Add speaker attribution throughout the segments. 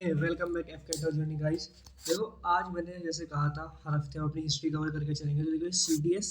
Speaker 1: Welcome back F CAT journey guys. देखो, आज मैंने जैसे कहा था हर हफ्ते हम अपनी हिस्ट्री कवर करके चलेंगे। तो देखो, C D S,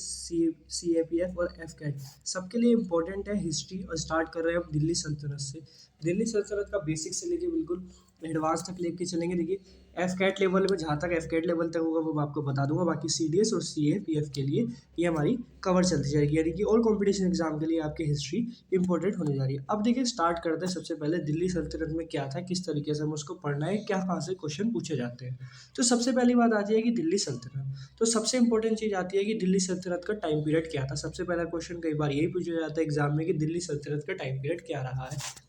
Speaker 1: C A P F और एफ कैट सबके लिए इंपॉर्टेंट है हिस्ट्री। और स्टार्ट कर रहे हैं हम दिल्ली सल्तनत से। दिल्ली सल्तनत का बेसिक से लेके बिल्कुल एडवांस तक लेके चलेंगे। देखिए, एफ कैट लेवल में जहाँ तक एफ कैट लेवल तक होगा वो मैं आपको बता दूंगा। बाकी सी डी एस और सी ए पी एफ के लिए ये हमारी कवर चलती जाएगी, यानी कि ऑल कॉम्पिटिशन एग्जाम के लिए आपकी हिस्ट्री इंपॉर्टेंट होने जा रही है। अब देखिए, स्टार्ट करते हैं सबसे पहले दिल्ली सल्तनत में क्या था, किस तरीके से हमें उसको पढ़ना है, क्या कहाँ से क्वेश्चन पूछे जाते हैं। तो सबसे पहली बात आती है कि दिल्ली सल्तनत। तो सबसे इंपॉर्टेंट चीज़ आती है कि दिल्ली सल्तनत का टाइम पीरियड क्या था। सबसे पहला क्वेश्चन कई बार यही पूछा जाता है एग्जाम में कि दिल्ली सल्तनत का टाइम पीरियड क्या रहा है।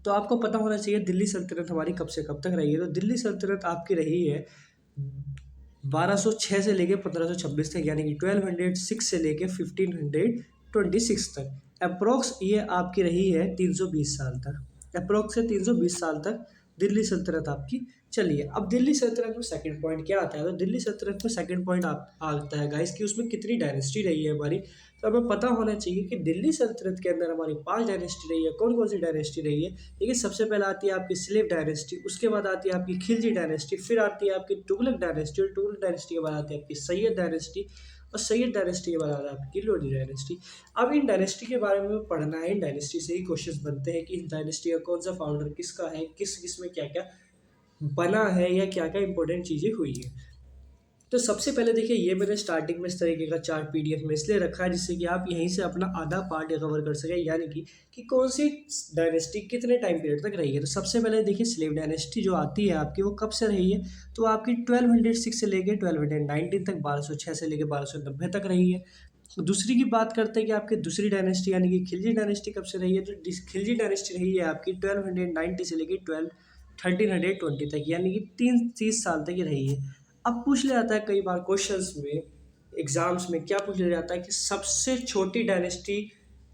Speaker 1: तो आपको पता होना चाहिए दिल्ली सल्तनत हमारी कब से कब तक रही है। तो दिल्ली सल्तनत आपकी रही है 1206 से लेके 1526 तक, यानी कि 1206 से लेके 1526 तक। अप्रोक्स ये आपकी रही है 320 साल तक। अप्रोक्स से 320 साल तक दिल्ली सल्तनत आपकी चली है। अब दिल्ली सल्तनत में सेकंड पॉइंट क्या आता है, तो दिल्ली सल्तनत में सेकंड पॉइंट आता है गाइस कि उसमें कितनी डायनेस्टी रही है हमारी। तो हमें पता होना चाहिए कि दिल्ली सल्तनत के अंदर हमारी 5 डायनेस्टी रही है। कौन कौन सी डायनेस्टी रही है? देखिए, सबसे पहले आती है आपकी स्लेव डायनेस्टी, उसके बाद आती है आपकी खिलजी डायनेस्टी, फिर आती है आपकी तुगलक डायनेस्टी, और तुगलक डायनेस्टी के बाद आती है आपकी सैयद डायनेस्टी, और सैयद डायनेस्टी के बाद आता है आपकी लोधी डायनेस्टी। अब इन डायनेस्टी के बारे में पढ़ना है। इन डायनेस्टी से ही क्वेश्चन बनते हैं कि इस डायनेस्टी का कौन सा फाउंडर किसका है, किस किस में क्या क्या बना है, या क्या क्या इंपॉर्टेंट चीज़ें हुई है। तो सबसे पहले देखिए, ये मैंने स्टार्टिंग में इस तरीके का चार्ट पीडीएफ में इसलिए रखा है जिससे कि आप यहीं से अपना आधा पार्ट कवर कर सकें, यानी कि कौन सी डायनेस्टी कितने टाइम पीरियड तक रही है। तो सबसे पहले देखिए, स्लेव डायनेस्टी जो आती है आपकी वो कब से रही है, तो आपकी 1206 से लेके 1219 तक, 1206 से लेके 1290 तक रही है। दूसरी की बात करते हैं कि आपकी दूसरी डायनेस्टी यानी कि खिलजी डायनेस्टी कब से रही है। तो खिलजी डायनेस्टी रही है आपकी 1290 से लेके 1320 तक, यानी कि 30 साल तक ये रही है। अब पूछ लिया जाता है कई बार क्वेश्चंस में, एग्जाम्स में क्या पूछ लिया जाता है कि सबसे छोटी डायनेस्टी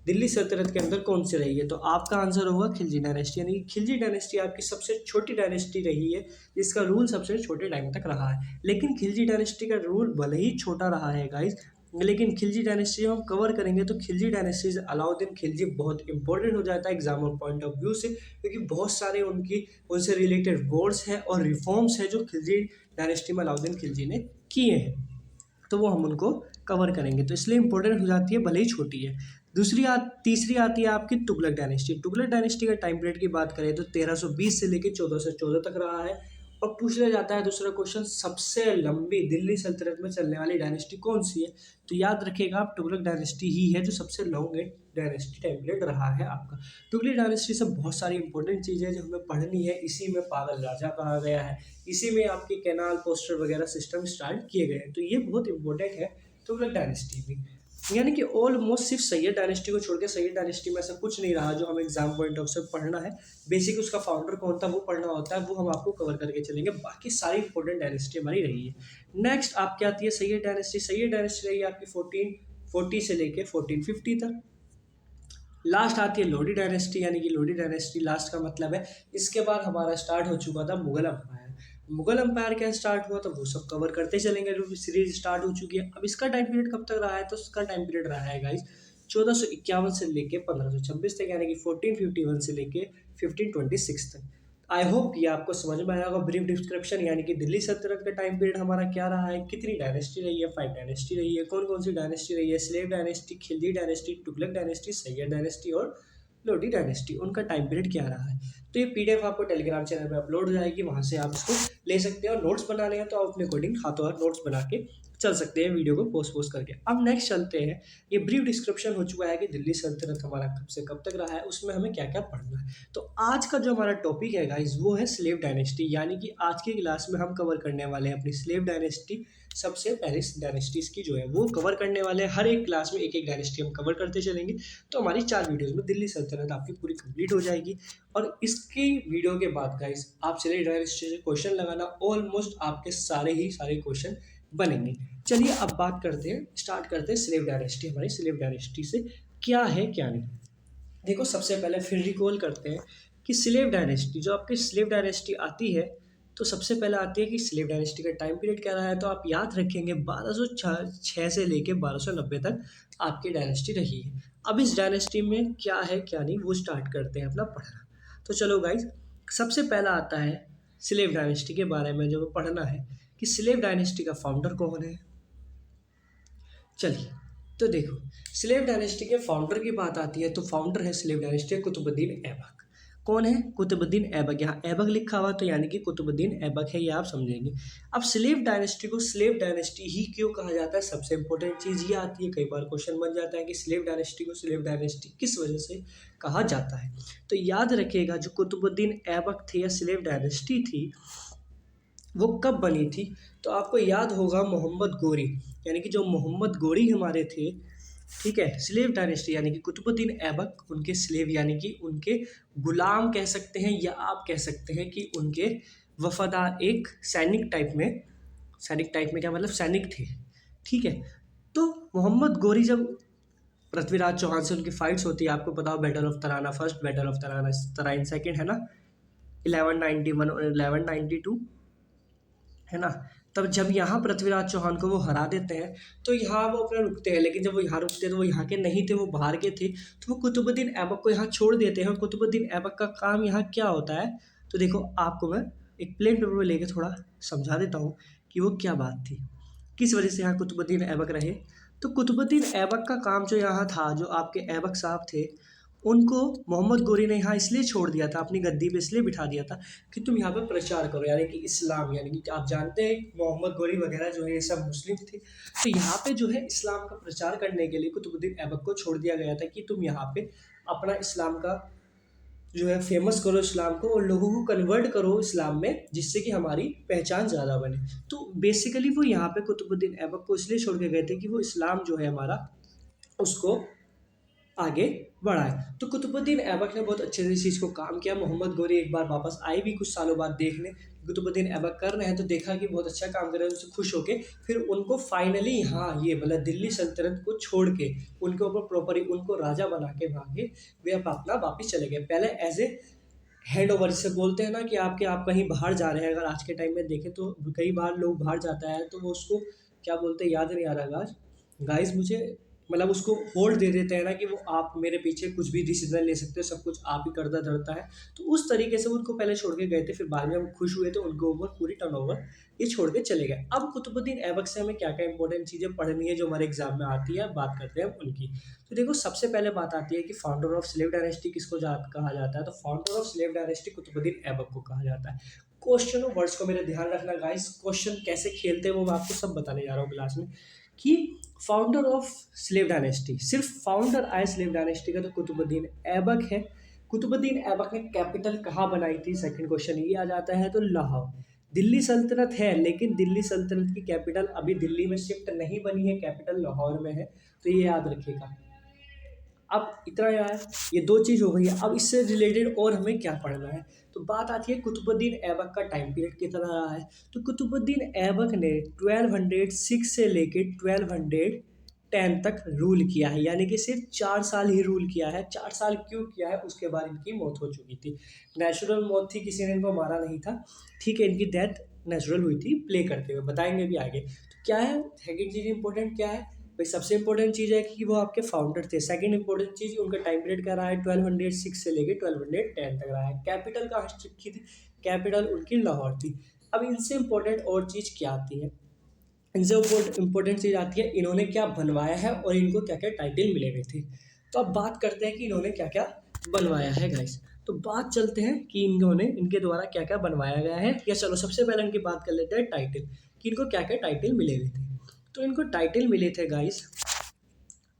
Speaker 1: दिल्ली सल्तनत के अंदर कौन सी रही है। तो आपका आंसर होगा खिलजी डायनेस्टी, यानी कि खिलजी डायनेस्टी आपकी सबसे छोटी डायनेस्टी रही है जिसका रूल सबसे छोटे टाइम तक रहा है। लेकिन खिलजी डायनेस्टी का रूल भले ही छोटा रहा है गाइज, लेकिन खिलजी डायनेस्टी हम कवर करेंगे तो खिलजी डायनेस्टी से अलाउद्दीन खिलजी बहुत इंपॉर्टेंट हो जाता है एग्जाम पॉइंट ऑफ व्यू से, क्योंकि बहुत सारे उनसे रिलेटेड वॉर्स हैं और रिफॉर्म्स हैं जो खिलजी डायनेस्टी में अलाउद्दीन खिलजी ने किए हैं। तो वो हम उनको कवर करेंगे, तो इसलिए इंपॉर्टेंट हो जाती है भले ही छोटी है। तीसरी आती है आपकी तुगलक डायनेस्टी। तुगलक डायनेस्टी का टाइम पीरियड की बात करें तो 1320 से लेकर 1414 तक रहा है। और पूछ लिया जाता है दूसरा क्वेश्चन, सबसे लंबी दिल्ली सल्तनत में चलने वाली डायनेस्टी कौन सी है। तो याद रखिएगा आप, तुगलक डायनेस्टी ही है जो सबसे लॉन्ग डायनेस्टी टाइम पीरियड रहा है आपका। तुगलक डायनेस्टी से बहुत सारी इंपॉर्टेंट चीज़ें जो हमें पढ़नी है। इसी में पागल राजा कहा गया है, इसी में आपके कैनाल पोस्टर वगैरह सिस्टम स्टार्ट किए गए हैं। तो ये बहुत इंपॉर्टेंट है तुगलक डायनेस्टी भी। यानी कि ऑलमोस्ट सिर्फ सैयद डायनेस्टी को छोड़ के सैयद डायनेस्टी में ऐसा कुछ नहीं रहा जो हमें एग्जाम पॉइंट ऑफ से पढ़ना है। बेसिक उसका फाउंडर कौन था वो पढ़ना होता है, वो हम आपको कवर करके चलेंगे। बाकी सारी इंपॉर्टेंट डायनेस्टी हमारी रही है। नेक्स्ट आपकी आती है सैयद डायनेस्टी। सैयद डायनेस्टी रही है आपकी 1440 से लेके 1450 तक। लास्ट आती है लोधी डायनेस्टी, यानी कि लोधी डायनेस्टी लास्ट का मतलब है इसके बाद हमारा स्टार्ट हो चुका था मुगल अम्पायर। मुगल अम्पायर क्या स्टार्ट हुआ तो वो सब कवर करते चलेंगे, जो सीरीज स्टार्ट हो चुकी है। अब इसका टाइम पीरियड कब तक रहा है, तो इसका टाइम पीरियड रहा है गाइस 1451 से लेके 1526 तक, यानी कि 1451 से लेके 1526 तक। आई होप ये आपको समझ में आया होगा ब्रीफ डिस्क्रिप्शन, यानी कि दिल्ली सल्तनत का टाइम पीरियड हमारा क्या रहा है, कितनी डायनेस्टी रही है, 5 डायनेस्टी रही है, कौन कौन सी डायनेस्टी रही है, slave dynasty, Khilji dynasty, Tughlaq dynasty, Syed dynasty और लोधी डायनेस्टी, उनका टाइम पीरियड क्या रहा है। तो ये पीडीएफ आपको टेलीग्राम चैनल पे अपलोड हो जाएगी, वहां से आप इसको ले सकते हैं। और नोट्स बनाने हैं तो आप अपने अकॉर्डिंग हाथों हाथ नोट्स बना के चल सकते हैं वीडियो को पोस्ट करके। अब नेक्स्ट चलते हैं, ये ब्रीफ डिस्क्रिप्शन हो चुका है कि दिल्ली सल्तनत हमारा कब से कब तक रहा है, उसमें हमें क्या क्या पढ़ना है। तो आज का जो हमारा टॉपिक है गाइस वो है स्लेव डायनेस्टी, यानी कि आज की क्लास में हम कवर करने वाले हैं अपनी स्लेव डायनेस्टी। सबसे पहले डायनेस्टीज की जो है वो कवर करने वाले हैं। हर एक क्लास में एक एक डायनेस्टी हम कवर करते चलेंगे, तो हमारी 4 वीडियोस में दिल्ली सल्तनत आपकी पूरी कंप्लीट हो जाएगी। और इसकी वीडियो के बाद गाइस आप स्लेव डायनेस्टी से क्वेश्चन लगाना, ऑलमोस्ट आपके सारे क्वेश्चन बनेंगे। चलिए अब बात करते हैं, स्टार्ट करते हैं स्लेव डायनेस्टी। हमारी स्लेव डायनेस्टी से क्या है क्या नहीं। देखो, सबसे पहले फिर रिकॉल करते हैं कि स्लेव डायनेस्टी, जो आपकी स्लेव डायनेस्टी आती है तो सबसे पहले आती है कि स्लेव डायनेस्टी का टाइम पीरियड क्या रहा है। तो आप याद रखेंगे 1206 से लेके 1290 तक आपकी डायनेस्टी रही है। अब इस डायनेस्टी में क्या है क्या नहीं वो स्टार्ट करते हैं अपना पढ़ना। तो चलो गाइज, सबसे पहला आता है स्लेव डायनेस्टी के बारे में जो पढ़ना है कि स्लेव डायनेस्टी का फाउंडर कौन है। चलिए तो देखो, स्लेव डायनेस्टी के फाउंडर की बात आती है तो फाउंडर है स्लेव डायनेस्टी कुतुबुद्दीन ऐबक। कौन है? कुतुबुद्दीन ऐबक। यहाँ ऐबक लिखा हुआ तो यानी कि कुतुबुद्दीन ऐबक है, ये आप समझेंगे। अब स्लेव डायनेस्टी को स्लेव डायनेस्टी ही क्यों कहा जाता है, सबसे इंपॉर्टेंट चीज़ ये आती है, कई बार क्वेश्चन बन जाता है कि स्लेव डायनेस्टी को स्लेव डायनेस्टी किस वजह से कहा जाता है। तो याद रखिएगा, जो कुतुबुद्दीन ऐबक थे या स्लेव डायनेस्टी थी वो कब बनी थी, तो आपको याद होगा मोहम्मद गोरी, यानी कि जो मोहम्मद गोरी हमारे थे, ठीक है, स्लेव डायनेस्टी यानी कि कुतुबुद्दीन ऐबक उनके स्लेव यानी कि उनके गुलाम कह सकते हैं, या आप कह सकते हैं कि उनके वफादार, एक सैनिक टाइप में, सैनिक टाइप में क्या मतलब, सैनिक थे, ठीक है। तो मोहम्मद गोरी जब पृथ्वीराज चौहान से उनकी फाइट्स होती है, आपको पता हो battle of Tarana first, battle of Tarana Tarain second, है ना, 1191 और 1192, है ना। तब जब यहाँ पृथ्वीराज चौहान को वो हरा देते हैं तो यहाँ वो अपना रुकते हैं, लेकिन जब वो यहाँ रुकते हैं तो वो यहाँ के नहीं थे, वो बाहर के थे, तो वो कुतुबुद्दीन ऐबक को यहाँ छोड़ देते हैं। और कुतुबुद्दीन ऐबक का काम यहाँ क्या होता है, तो देखो आपको मैं एक प्लेन पेपर में लेके थोड़ा समझा देता हूँ कि वो क्या बात थी, किस वजह से यहाँ कुतुबुद्दीन ऐबक रहे। तो कुतुबुद्दीन ऐबक का काम जो यहाँ था, जो आपके ऐबक साहब थे, उनको मोहम्मद गोरी ने यहाँ इसलिए छोड़ दिया था, अपनी गद्दी पे इसलिए बिठा दिया था कि तुम यहाँ पे प्रचार करो, यानी कि इस्लाम, यानी कि आप जानते हैं मोहम्मद गोरी वगैरह जो है ये सब मुस्लिम थे, तो यहाँ पे जो है इस्लाम का प्रचार करने के लिए कुतुबुद्दीन ऐबक को छोड़ दिया गया था कि तुम यहाँ पे अपना इस्लाम का जो है फेमस करो इस्लाम को, और लोगों को कन्वर्ट करो इस्लाम में, जिससे कि हमारी पहचान ज़्यादा बने। तो बेसिकली वो यहाँ पे कुतुबुद्दीन ऐबक को इसलिए छोड़ के गए थे कि वो इस्लाम जो है हमारा, उसको आगे बढ़ाए। तो कुतुबुद्दीन ऐबक ने बहुत अच्छे से इस चीज़ को काम किया। मोहम्मद गोरी एक बार वापस आए भी कुछ सालों बाद देखने कुतुबुद्दीन ऐबक कर रहे हैं, तो देखा कि बहुत अच्छा काम कर रहे हैं, उनसे खुश होके फिर उनको फाइनली यहाँ ये मतलब दिल्ली सल्तनत को छोड़ के उनके ऊपर प्रॉपरली उनको राजा बना के भागे, वे अब अपना वापिस चले गए। पहले एज ए हैंड ओवर, जिसे बोलते हैं ना कि आप कहीं बाहर जा रहे हैं, अगर आज के टाइम में देखें तो कई बार लोग बाहर जाता है तो वो उसको क्या बोलते हैं, याद नहीं आ रहा गाइस मुझे, मतलब उसको होल्ड दे देते हैं ना कि वो आप मेरे पीछे कुछ भी डिसीजन ले सकते हो, सब कुछ आप ही करता धरता है। तो उस तरीके से उनको पहले छोड़ के गए थे, फिर बाद में हम खुश हुए तो उनको ऊपर पूरी टर्नओवर ये छोड़ के चले गए। अब कुतुबुद्दीन ऐबक से हमें क्या क्या इंपॉर्टेंट चीज़ें पढ़नी है जो हमारे एग्जाम में आती है, बात करते हैं उनकी। तो देखो सबसे पहले बात आती है कि फाउंडर ऑफ स्लेव डायनेस्टी किसको कहा जाता है, तो founder of slave dynasty Qutubuddin Aibak को कहा जाता है। क्वेश्चन और वर्ड्स को मेरे ध्यान रखना गाइस, क्वेश्चन कैसे खेलते हैं वो मैं आपको सब बताने जा रहा हूँ क्लास में। कि फाउंडर ऑफ स्लेव डायनेस्टी, सिर्फ फाउंडर आए स्लेव डायनेस्टी का तो कुतुबुद्दीन ऐबक है। कुतुबुद्दीन ऐबक ने कैपिटल कहाँ बनाई थी, सेकंड क्वेश्चन ये आ जाता है, तो लाहौर। दिल्ली सल्तनत है लेकिन दिल्ली सल्तनत की कैपिटल अभी दिल्ली में शिफ्ट नहीं बनी है, कैपिटल लाहौर में है, तो ये याद रखिएगा। अब इतना यार ये दो चीज़ हो गई है। अब इससे रिलेटेड और हमें क्या पढ़ना है, तो बात आती है कुतुबुद्दीन ऐबक का टाइम पीरियड कितना रहा है। तो कुतुबुद्दीन ऐबक ने 1206 से लेके 1210 तक रूल किया है, यानी कि सिर्फ 4 साल ही रूल किया है। 4 साल क्यों किया है, उसके बाद इनकी मौत हो चुकी थी, नेचुरल मौत थी, किसी ने इनको मारा नहीं था, ठीक है, इनकी डेथ नेचुरल हुई थी प्ले करते हुए, बताएंगे भी आगे। तो क्या है सेकेंड चीज़ इंपॉर्टेंट क्या है भाई, सबसे इंपॉर्टेंट चीज़ है कि वो आपके फाउंडर थे। सेकंड इंपॉर्टेंट चीज़ उनका टाइम पीरियड क्या रहा है, 1206 से लेके 1210 तक रहा है। कैपिटल कहाँ की थी, कैपिटल उनकी लाहौर थी। अब इनसे इंपॉर्टेंट और चीज़ क्या आती है, इनसे इंपॉर्टेंट चीज़ आती है इन्होंने क्या बनवाया है और इनको क्या क्या टाइटल मिले हुए थे। तो अब बात करते हैं कि इन्होंने क्या क्या बनवाया है गाइस। तो बात चलते हैं कि इन्होंने इनके द्वारा क्या क्या बनवाया गया है, या चलो सबसे पहले इनकी बात कर लेते हैं टाइटल, कि इनको क्या क्या टाइटल मिले हुए थे। तो इनको टाइटल मिले थे गाइस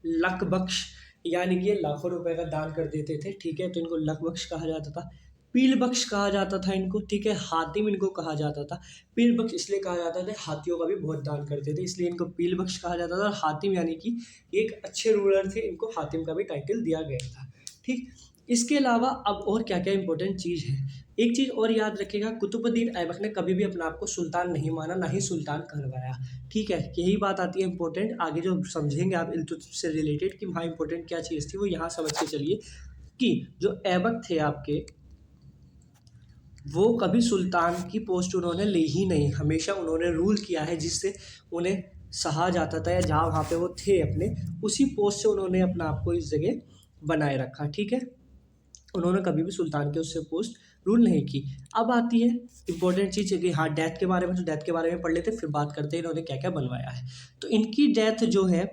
Speaker 1: लक बख्श, यानी कि ये लाखों रुपए का दान कर देते थे, ठीक है, तो इनको लक बख्श कहा जाता था। पील बख्श कहा जाता था इनको, ठीक है, हातिम इनको कहा जाता था। पील बख्श इसलिए कहा जाता था, हाथियों का भी बहुत दान करते थे, इसलिए इनको पील बख्श कहा जाता था। और हातिम यानी कि एक अच्छे रूलर थे, इनको हातिम का भी टाइटल दिया गया था, ठीक। इसके अलावा अब और क्या क्या इंपॉर्टेंट चीज़ है, एक चीज़ और याद रखिएगा, कुतुबुद्दीन ऐबक ने कभी भी अपने आप को सुल्तान नहीं माना, ना ही सुल्तान कहलवाया, ठीक है, यही बात आती है इंपॉर्टेंट। आगे जो समझेंगे आप इल्तुतमिश से रिलेटेड कि वहाँ इंपॉर्टेंट क्या चीज़ थी, वो यहाँ समझ के चलिए कि जो ऐबक थे आपके, वो कभी सुल्तान की पोस्ट उन्होंने ली ही नहीं, हमेशा उन्होंने रूल किया है जिससे उन्हें सहा जाता था, या जहाँ वहाँ पे वो थे अपने उसी पोस्ट से उन्होंने अपना आप को इस जगह बनाए रखा, ठीक है, उन्होंने कभी भी सुल्तान के उससे पोस्ट रूल नहीं की। अब आती है इंपॉर्टेंट चीज़ कि हाँ डेथ के बारे में, तो डेथ के बारे में पढ़ लेते फिर बात करते हैं इन्होंने क्या क्या बनवाया है। तो इनकी डेथ जो है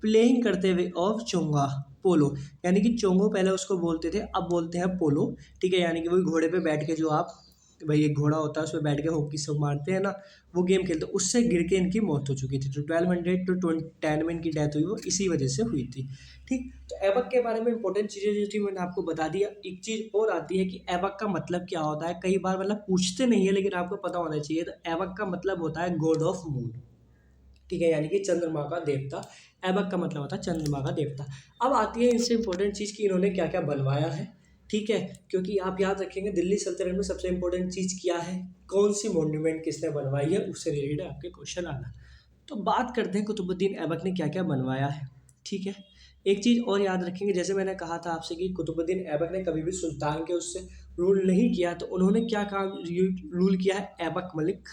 Speaker 1: प्लेइंग करते हुए ऑफ चोंगा पोलो, यानी कि चोंगो पहले उसको बोलते थे, अब बोलते हैं पोलो, ठीक है। यानी कि वही घोड़े पे बैठ के जो आप, भाई एक घोड़ा होता है उस पर बैठ के हॉकी से मारते हैं ना, वो गेम खेलते, उससे गिर के इनकी मौत हो चुकी थी। तो 1200 to 10 में इनकी डेथ हुई, वो इसी वजह से हुई थी, ठीक। तो एबक के बारे में इंपॉर्टेंट चीज़ें जो थी मैंने आपको बता दिया। एक चीज़ और आती है कि एबक का मतलब क्या होता है, कई बार मतलब पूछते नहीं है लेकिन आपको पता होना चाहिए। तो एबक का मतलब होता है गॉड ऑफ मून, ठीक है, यानी कि चंद्रमा का देवता। ऐबक का मतलब होता है चंद्रमा का देवता। अब आती है इनसे इंपॉर्टेंट चीज़ कि इन्होंने क्या क्या बनवाया है, ठीक है। क्योंकि आप याद रखेंगे दिल्ली सल्तनत में सबसे इंपॉर्टेंट चीज़ क्या है, कौन सी मॉन्यूमेंट किसने बनवाई है, उससे रिलेटेड आपके क्वेश्चन आना। तो बात करते हैं कुतुबुद्दीन ऐबक ने क्या क्या बनवाया है, ठीक है। एक चीज़ और याद रखेंगे, जैसे मैंने कहा था आपसे कि कुतुबुद्दीन ऐबक ने कभी भी सुल्तान के उससे रूल नहीं किया, तो उन्होंने क्या काम रूल किया है, ऐबक मलिक,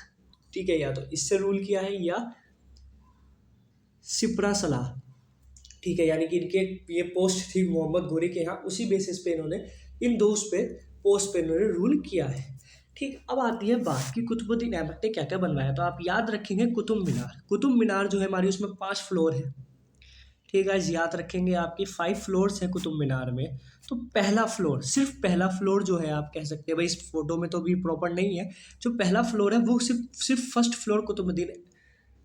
Speaker 1: ठीक है, या तो इससे रूल किया है या सिपरा सलाह, ठीक है। यानी कि इनके ये पोस्ट थी मोहम्मद गोरी के यहाँ, उसी बेसिस पे इन्होंने इन दो पे पोस्ट पे इन्होंने रूल किया है, ठीक। अब आती है बात कि कुतुबुद्दीन ऐबक ने क्या क्या बनवाया। तो आप याद रखेंगे कुतुब मीनार, कुतुब मीनार जो है हमारी उसमें 5 फ्लोर है, ठीक है। याद रखेंगे आपकी 5 फ्लोर्स है कुतुब मीनार में। तो पहला फ्लोर, सिर्फ पहला फ्लोर जो है आप कह सकते हैं, भाई इस फोटो में तो भी प्रॉपर नहीं है, जो पहला फ्लोर है वो सिर्फ सिर्फ फर्स्ट फ्लोर कुतुबुद्दीन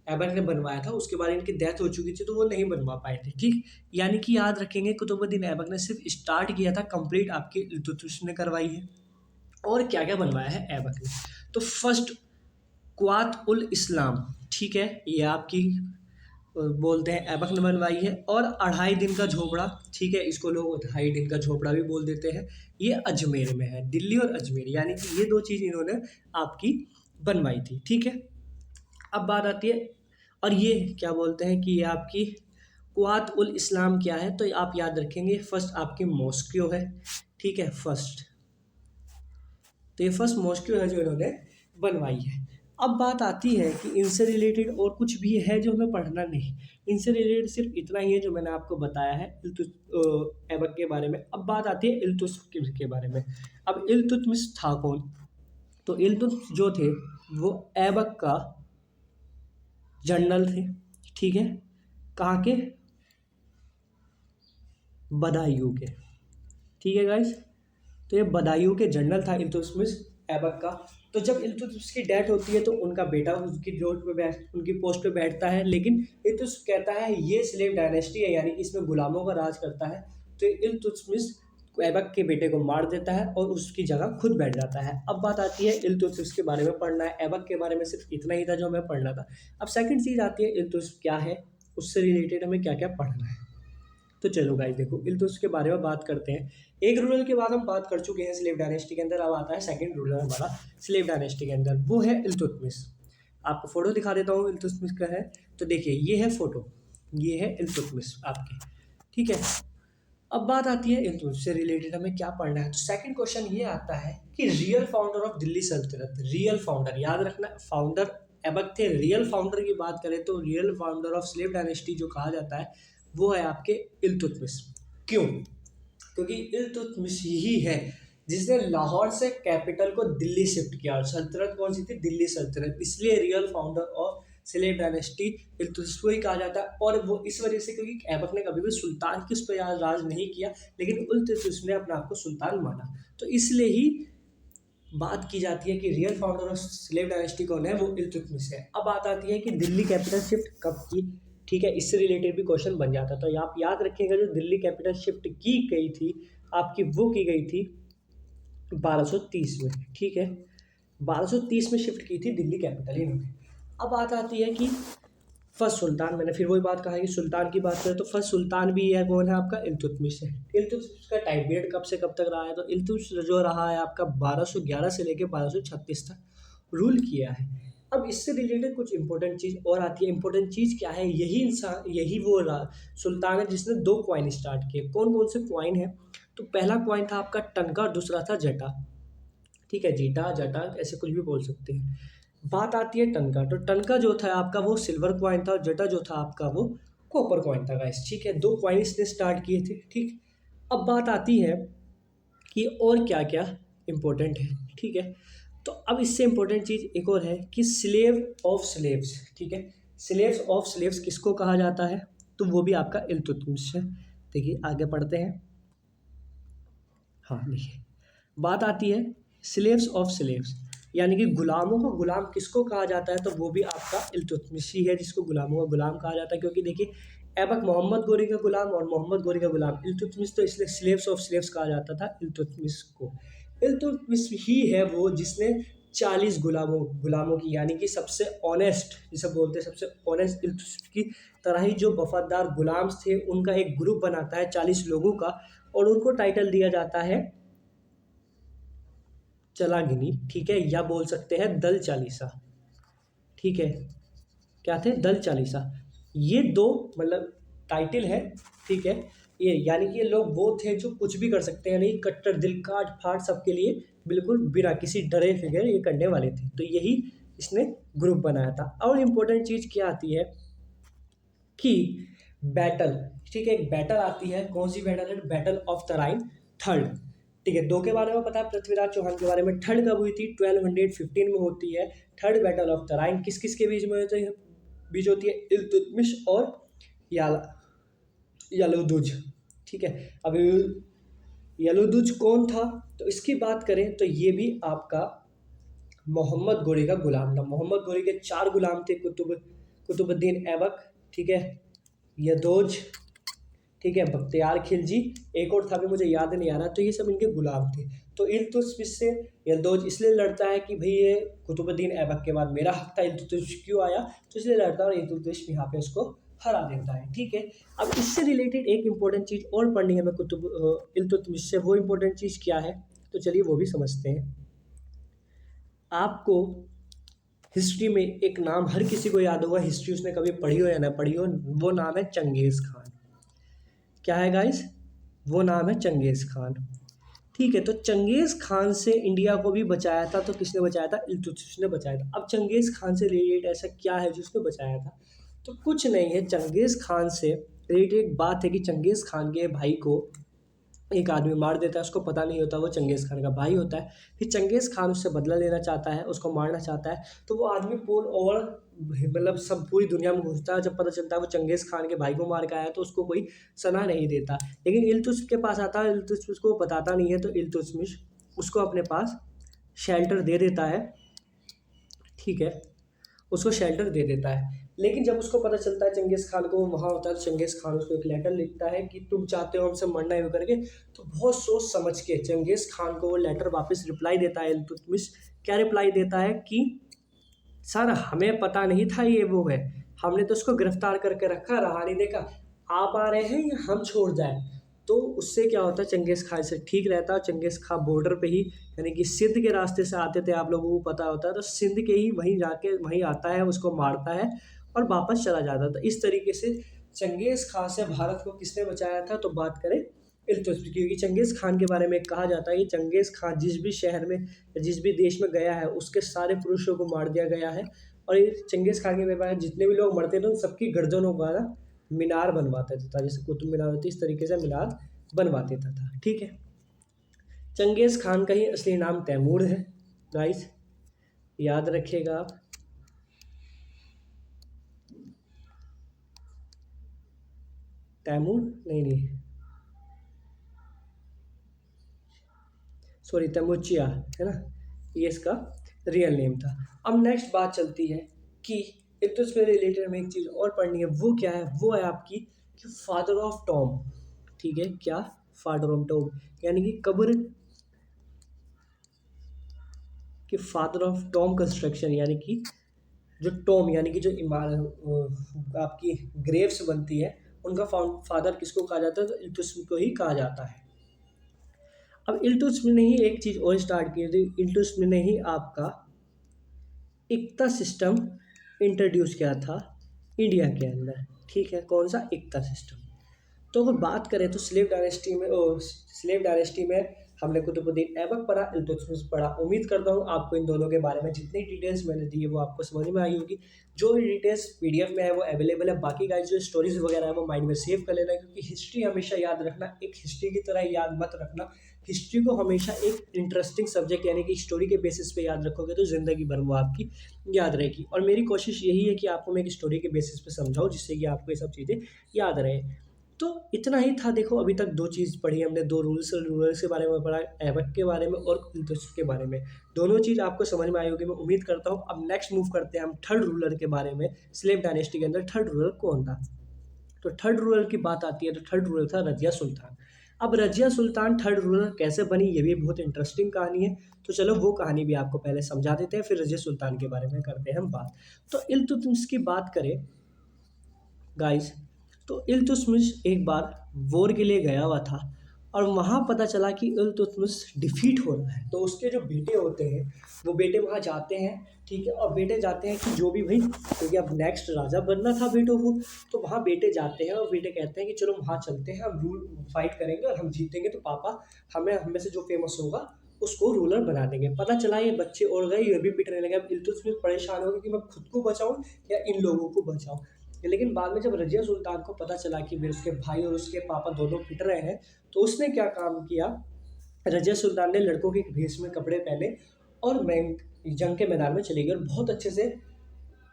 Speaker 1: ऐबक ने बनवाया था। उसके बाद इनकी डेथ हो चुकी थी तो वो नहीं बनवा पाए थे, ठीक। यानी कि याद रखेंगे कुतुबुद्दीन ऐबक ने सिर्फ स्टार्ट किया था, कंप्लीट आपकी इल्तुतमिश ने करवाई है। और क्या क्या बनवाया है ऐबक ने, तो फर्स्ट क्वात उल इस्लाम, ठीक है, ये आपकी बोलते हैं ऐबक ने बनवाई है। और 2.5 दिन का झोपड़ा, ठीक है, इसको लोग 2.5 दिन का झोपड़ा भी बोल देते हैं, ये अजमेर में है, दिल्ली और अजमेर, यानी कि ये दो चीज़ इन्होंने आपकी बनवाई थी, ठीक है। अब बात आती है, और ये क्या बोलते हैं कि ये आपकी कुआत उल इस्लाम क्या है, तो आप याद रखेंगे फर्स्ट आपकी मॉस्क्यो है, ठीक है, फर्स्ट, तो ये फर्स्ट मॉस्क्यो है जो इन्होंने बनवाई है। अब बात आती है कि इनसे रिलेटेड और कुछ भी है जो हमें पढ़ना नहीं, इनसे रिलेटेड सिर्फ इतना ही है जो मैंने आपको बताया है ऐबक के बारे में। अब बात आती है इल्तुतमिश के बारे में। अब इल्तुतमिश था कौन, तो इल्तुतमिश जो थे वो ऐबक का जनरल थे, ठीक है, कहाँ के, बदायूं के, ठीक है गाइस। तो ये बदायूं के जनरल था इल्तुतमिश ऐबक का। तो जब इल्तुतमिश की डेथ होती है तो उनका बेटा उसकी जोट पे बैठ उनकी पोस्ट पे बैठता है, लेकिन इल्तुतमिश कहता है ये स्लेव डायनेस्टी है, यानी कि इसमें गुलामों का राज करता है। तो इल्तुतमिश ऐबक के बेटे को मार देता है और उसकी जगह खुद बैठ जाता है। अब बात आती है इल्तुतमिश के बारे में पढ़ना है, ऐबक के बारे में सिर्फ इतना ही था जो हमें पढ़ना था। अब सेकंड चीज़ आती है इल्तुतमिश क्या है, उससे रिलेटेड हमें क्या क्या पढ़ना है। तो चलो गाइस देखो इल्तुतमिश के बारे में बात करते हैं। एक रूलर के बाद हम बात कर चुके हैं स्लेव डायनेस्टी के अंदर, अब आता है सेकंड रूलर हमारा स्लेव डायनेस्टी के अंदर, वो है इल्तुतमिश। आपको फोटो दिखा देता हूँ इल्तुतमिश का है, तो देखिए ये है फोटो, ये है इल्तुतमिश आपकी, ठीक है। अब बात आती है इल्तुतमिश से रिलेटेड हमें क्या पढ़ना है। तो सेकंड क्वेश्चन ये आता है कि रियल फाउंडर ऑफ दिल्ली सल्तनत, रियल फाउंडर याद रखना, फाउंडर ऐबक थे, रियल फाउंडर की बात करें तो real founder of slave dynasty जो कहा जाता है वो है आपके इल्तुतमिश। क्यों, क्योंकि इल्तुतमिश ही है जिसने लाहौर से कैपिटल को दिल्ली शिफ्ट किया, और सल्तनत कौन सी थी, दिल्ली सल्तनत, इसलिए real founder of slave dynasty Iltutmish को ही कहा जाता है। और वो इस वजह से क्योंकि ऐबक ने कभी भी सुल्तान की उस पर राज नहीं किया, लेकिन इल्तुतमिश ने अपने आप को सुल्तान माना, तो इसलिए ही बात की जाती है कि real founder of slave dynasty कौन है, वो इल्तुतमिश है। अब बात आती है कि दिल्ली कैपिटल शिफ्ट कब की, ठीक है, इससे रिलेटेड भी क्वेश्चन बन जाता है। तो आप याद रखिएगा जो दिल्ली कैपिटल शिफ्ट की गई थी आपकी, वो की गई थी 1230 में, ठीक है, 1230 में शिफ्ट की थी दिल्ली कैपिटल इन्होंने। अब बात आती है कि फर्स्ट सुल्तान, मैंने फिर वही बात कहा कि सुल्तान की बात करें तो फर्स्ट सुल्तान भी है कौन है आपका, इल्तुतमिश है। इल्तुतमिश का टाइम पीरियड कब से कब तक रहा है, तो इल्तुतमिश जो रहा है आपका 1211 से लेकर 1236 तक रूल किया है। अब इससे रिलेटेड कुछ इंपॉर्टेंट चीज़ और आती है। इंपॉर्टेंट चीज़ क्या है, यही इंसान, यही वो सुल्तान है जिसने 2 क्वाइन स्टार्ट किए। कौन कौन से क्वाइन है, तो पहला क्वाइन था आपका टनका और दूसरा था जटा, ठीक है, जीटा जटा ऐसे कुछ भी बोल सकते हैं। बात आती है टनका, तो टनका जो था आपका वो सिल्वर क्वाइन था, और जटा जो था आपका वो कॉपर क्वाइन था गाइस, ठीक है, 2 क्वाइन इसने स्टार्ट किए थे, ठीक। अब बात आती है कि और क्या क्या इम्पोर्टेंट है, ठीक है। तो अब इससे इम्पोर्टेंट चीज़ एक और है कि स्लेव ऑफ स्लेव्स, ठीक है। स्लेव्स ऑफ स्लेव्स किसको कहा जाता है, तो वो भी आपका इल्तुतमिश है। देखिए आगे पढ़ते हैं। हाँ देखिए, बात आती है स्लेव्स ऑफ स्लेव्स, यानी कि गुलामों का गुलाम किसको कहा जाता है, तो वो भी आपका इल्तुतमिश ही है, जिसको गुलामों का गुलाम कहा जाता है। क्योंकि देखिए ऐबक मोहम्मद गोरी का गुलाम और मोहम्मद गोरी का गुलाम इल्तुतमिश, तो इसलिए स्लेव्स ऑफ स्लेव्स कहा जाता था इल्तुतमिश को। इल्तुतमिश ही है वो जिसने 40 गुलामों की, यानी कि सबसे ऑनेस्ट जिसे बोलते हैं, सबसे ऑनेस्ट इल्तुतमिश की तरह ही जो वफादार गुलाम थे उनका एक ग्रुप बनाता है 40 लोगों का, और उनको टाइटल दिया जाता है चलागिनी, ठीक है, या बोल सकते हैं दल चालीसा, ठीक है। क्या थे, दल चालीसा। ये दो मतलब टाइटल है, ठीक है। ये यानी कि ये लोग वो थे जो कुछ भी कर सकते हैं, नहीं कट्टर दिल काट फाड़ सबके लिए बिल्कुल बिना किसी डरे फिगर ये करने वाले थे। तो यही इसने ग्रुप बनाया था। और इम्पोर्टेंट चीज़ क्या आती है कि बैटल, ठीक है, एक बैटल आती है। कौन सी बैटल है, बैटल ऑफ तराइन थर्ड, ठीक है। दो के बारे में पता है, पृथ्वीराज चौहान के बारे में। थर्ड कब हुई थी, 1215 में होती है थर्ड बैटल ऑफ तराइन। किस किस के बीच में होती है, बीच होती है इल्तुतमिश और यालुदुज, ठीक है। अब यालुदुज कौन था, तो इसकी बात करें तो ये भी आपका मोहम्मद गोरी का गुलाम था। मोहम्मद गोरी के 4 गुलाम थे, कुतुबुद्दीन ऐबक, ठीक है, यदोज, ठीक है, बख्तियार खिलजी, एक और था भी मुझे याद नहीं आ रहा। तो ये सब इनके गुलाम थे। तो इल्तुतमिश से यलदौज इसलिए लड़ता है कि भाई ये कुतुबुद्दीन ऐबक के बाद मेरा हक था, इल्तुतमिश क्यों आया, तो इसलिए लड़ता है और इल्तुतमिश यहाँ पे उसको हरा देता है, ठीक है। अब इससे रिलेटेड एक इंपॉर्टेंट चीज़ और पढ़नी है हमें इल्तुतमिश से। वो इंपॉर्टेंट चीज़ क्या है, तो चलिए वो भी समझते हैं। आपको हिस्ट्री में एक नाम हर किसी को याद होगा, हिस्ट्री उसने कभी पढ़ी हो या ना पढ़ी हो, वो नाम है चंगेज़ खान। क्या है गाइस, वो नाम है चंगेज़ खान, ठीक है। तो चंगेज़ खान से इंडिया को भी बचाया था, तो किसने बचाया था, इल्तुतमिश ने बचाया था। अब चंगेज़ खान से रिलेटेड ऐसा क्या है जो उसने बचाया था, तो कुछ नहीं है। चंगेज़ खान से रिलेटेड एक बात है कि चंगेज़ खान के भाई को एक आदमी मार देता है, उसको पता नहीं होता वो चंगेज़ खान का भाई होता है। फिर चंगेज़ खान उससे बदला लेना चाहता है, उसको मारना चाहता है, तो वो आदमी पोल ओवर मतलब सब पूरी दुनिया में घूमता है। जब पता चलता है वो चंगेज़ खान के भाई को मार के आया, तो उसको कोई सलाह नहीं देता। लेकिन इल्तुतमिश के पास आता है, इल्तुतमिश को बताता नहीं है, तो इल्तुतमिश उसको अपने पास शेल्टर दे देता है, ठीक है, उसको शेल्टर दे देता है। लेकिन जब उसको पता चलता है चंगेज़ खान को, वो वहाँ होता है, तो चंगेज़ खान उसको एक लेटर लिखता है कि तुम चाहते हो हमसे मरना है करके। तो बहुत सोच समझ के चंगेज़ खान को वो लेटर वापस रिप्लाई देता है इल्तुतमिश। क्या रिप्लाई देता है कि सर हमें पता नहीं था ये वो है, हमने तो उसको गिरफ्तार करके रखा, रहा नहीं देखा, आप आ रहे हैं या हम छोड़ जाए। तो उससे क्या होता है, चंगेज़ खान से ठीक रहता है। चंगेज़ खान बॉर्डर पे ही, यानी कि सिंध के रास्ते से आते थे, आप लोगों को पता होता है, तो सिंध के ही वहीं जाके वहीं आता है, उसको मारता है और वापस चला जाता था। इस तरीके से चंगेज़ खान से भारत को किसने बचाया था, तो बात करें इल्तुतमिश, क्योंकि चंगेज़ खान के बारे में कहा जाता है कि चंगेज़ खान जिस भी शहर में या जिस भी देश में गया है, उसके सारे पुरुषों को मार दिया गया है। और ये चंगेज़ खान के बारे में जितने भी लोग मरते थे उन सबकी गर्दनों का ना मीनार बनवाता था, जैसे कुतुब मीनार होती है, इस तरीके से मीनार बनवा देता था, ठीक है। चंगेज़ खान का ही असली नाम तैमूर है गाइस, याद रखिएगा आप। तैमूर नहीं, सॉरी, तैमूरचिया है ना, ये इसका रियल नेम था। अब नेक्स्ट बात चलती है कि इल्तुतमिश से रिलेटेड हमें एक चीज़ और पढ़नी है। वो क्या है, वो है आपकी कि फादर ऑफ टॉम, ठीक है। क्या, फादर ऑफ टॉम, यानी कि कब्र कि फादर ऑफ टॉम कंस्ट्रक्शन, यानी कि जो टॉम यानी कि जो इमारत आपकी ग्रेव्स बनती है, उनका फादर किसको कहा जाता है, तो इल्तुतमिश को ही कहा जाता है। अब इल्तुतमिश ने ही एक चीज़ और स्टार्ट की थी, इल्तुतमिश ने ही आपका इक्ता सिस्टम इंट्रोड्यूस किया था इंडिया के अंदर, ठीक है। कौन सा, इक्ता सिस्टम। तो अगर बात करें तो स्लेव डायनेस्टी में हमने कुतुबुद्दीन ऐबक पढ़ा, इल्तुतमिश पढ़ा। उम्मीद करता हूँ आपको इन दोनों के बारे में जितनी डिटेल्स मैंने दी है वो आपको समझ में आई होगी। जो भी डिटेल्स पीडीएफ में है वो अवेलेबल है। बाकी गाइस जो स्टोरीज वगैरह है वो माइंड में सेव कर लेना, क्योंकि हिस्ट्री हमेशा याद रखना, एक हिस्ट्री की तरह याद मत रखना, हिस्ट्री को हमेशा एक इंटरेस्टिंग सब्जेक्ट यानी कि स्टोरी के बेसिस पे याद रखोगे तो ज़िंदगी भर वो आपकी याद रहेगी। और मेरी कोशिश यही है कि आपको मैं एक स्टोरी के बेसिस पे समझाऊँ जिससे कि आपको ये सब चीज़ें याद रहे। तो इतना ही था। देखो अभी तक 2 चीज़ पढ़ी हमने, 2 रूल्स के बारे में पढ़ा, ऐबक के बारे में और इल्तुतमिश के बारे में। दोनों चीज़ आपको समझ में आई होगी मैं उम्मीद करता हूँ। अब नेक्स्ट मूव करते हैं हम थर्ड रूलर के बारे में। स्लेव डायनेस्टी के अंदर थर्ड रूलर कौन था? तो थर्ड रूलर की बात आती है तो थर्ड रूलर था रज़िया सुल्तान। अब रज़िया सुल्तान थर्ड रूलर कैसे बनी ये भी बहुत इंटरेस्टिंग कहानी है। तो चलो वो कहानी भी आपको पहले समझा देते हैं, फिर रज़िया सुल्तान के बारे में करते हैं हम बात। तो इल्तुतमिश की बात करें गाइस, तो इल्तुतमिश एक बार वॉर के लिए गया हुआ था और वहाँ पता चला कि इल्तुतमिश डिफीट हो रहा है। तो उसके जो बेटे होते हैं वो बेटे वहाँ जाते हैं, ठीक है, और बेटे जाते हैं कि जो भी भाई, क्योंकि अब नेक्स्ट राजा बनना था बेटों को, तो वहाँ बेटे जाते हैं और बेटे कहते हैं कि चलो वहाँ चलते हैं, हम रूल फाइट करेंगे और हम जीतेंगे तो पापा हमें हम में से जो फेमस होगा उसको रूलर बना देंगे। पता चला ये बच्चे उड़ गए, ये भी पिटने लगे। अब इल्तुतमिश परेशान हो गए कि मैं खुद को बचाऊं या इन लोगों को बचाऊं। लेकिन बाद में जब रज़िया सुल्तान को पता चला कि मेरे उसके भाई और उसके पापा दोनों पिट रहे हैं, तो उसने क्या काम किया, रज़िया सुल्तान ने लड़कों के भेष में कपड़े पहने और जंग के मैदान में चली गई और बहुत अच्छे से